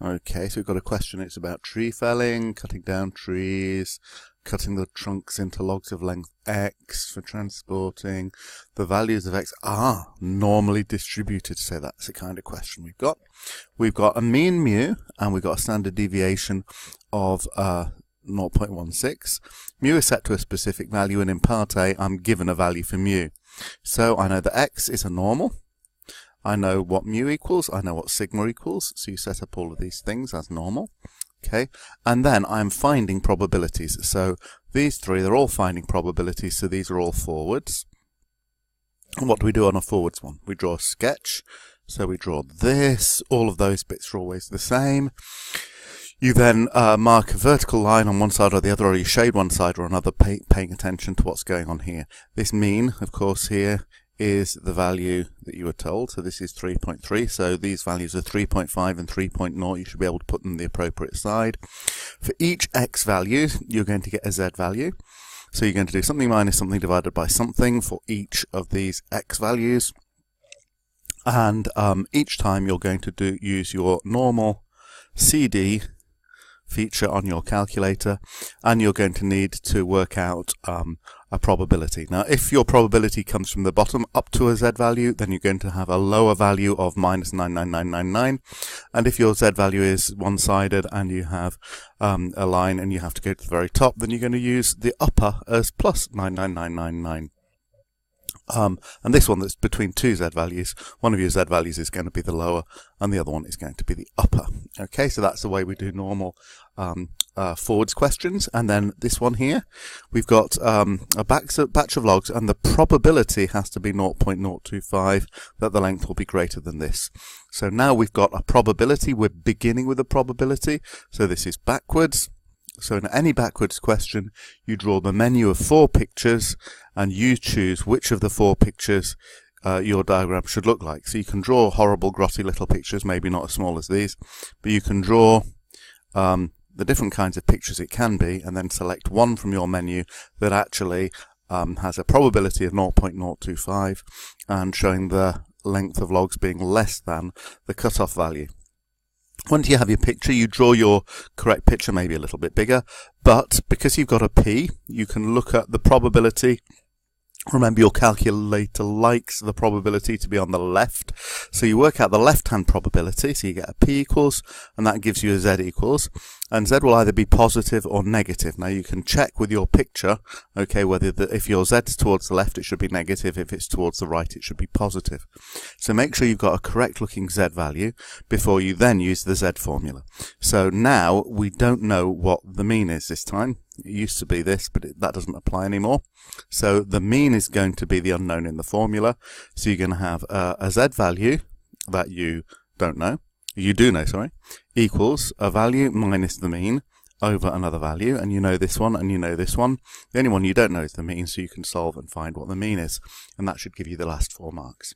Okay, so we've got a question. It's about tree felling, cutting down trees, cutting the trunks into logs of length x for transporting. The values of x are normally distributed. So that's the kind of question we've got. We've got a mean mu, and we've got a standard deviation of 0.16. Mu is set to a specific value, and in part A, I'm given a value for mu. So I know that x is a normal. I know what mu equals, I know what sigma equals, so you set up all of these things as normal. Okay, and then I'm finding probabilities. So these three, they're all finding probabilities, so these are all forwards. And what do we do on a forwards one? We draw a sketch. So we draw this, all of those bits are always the same. You then mark a vertical line on one side or the other, or you shade one side or another, paying attention to what's going on here. This mean, of course, here is the value that you were told. So this is 3.3. So these values are 3.5 and 3.0. You should be able to put them the appropriate side. For each x value, you're going to get a z value. So you're going to do something minus something divided by something for each of these x values. And each time you're going to use your normal CD feature on your calculator, and you're going to need to work out a probability. Now, if your probability comes from the bottom up to a z value, then you're going to have a lower value of minus 99999, and if your z value is one-sided and you have a line and you have to go to the very top, then you're going to use the upper as plus 99999. And this one that's between two z values, one of your z values is going to be the lower and the other one is going to be the upper. Okay, so that's the way we do normal forwards questions. And then this one here, we've got a batch of logs, and the probability has to be 0.025 that the length will be greater than this. So now we've got a probability. We're beginning with a probability, so this is backwards. So in any backwards question, you draw the menu of 4 pictures and you choose which of the 4 pictures your diagram should look like. So you can draw horrible, grotty little pictures, maybe not as small as these, but you can draw the different kinds of pictures it can be, and then select one from your menu that actually has a probability of 0.025 and showing the length of logs being less than the cutoff value. Once you have your picture, you draw your correct picture maybe a little bit bigger, but because you've got a P, you can look at the probability. Remember, your calculator likes the probability to be on the left, so you work out the left-hand probability, so you get a P equals, and that gives you a Z equals, and Z will either be positive or negative. Now you can check with your picture, okay, whether if your Z is towards the left, it should be negative, if it's towards the right, it should be positive. So make sure you've got a correct-looking Z value before you then use the Z formula. So now we don't know what the mean is this time. It used to be this, but that doesn't apply anymore. So the mean is going to be the unknown in the formula. So you're going to have a Z value that you don't know, equals a value minus the mean over another value, and you know this one and you know this one. The only one you don't know is the mean, so you can solve and find what the mean is, and that should give you the last 4 marks.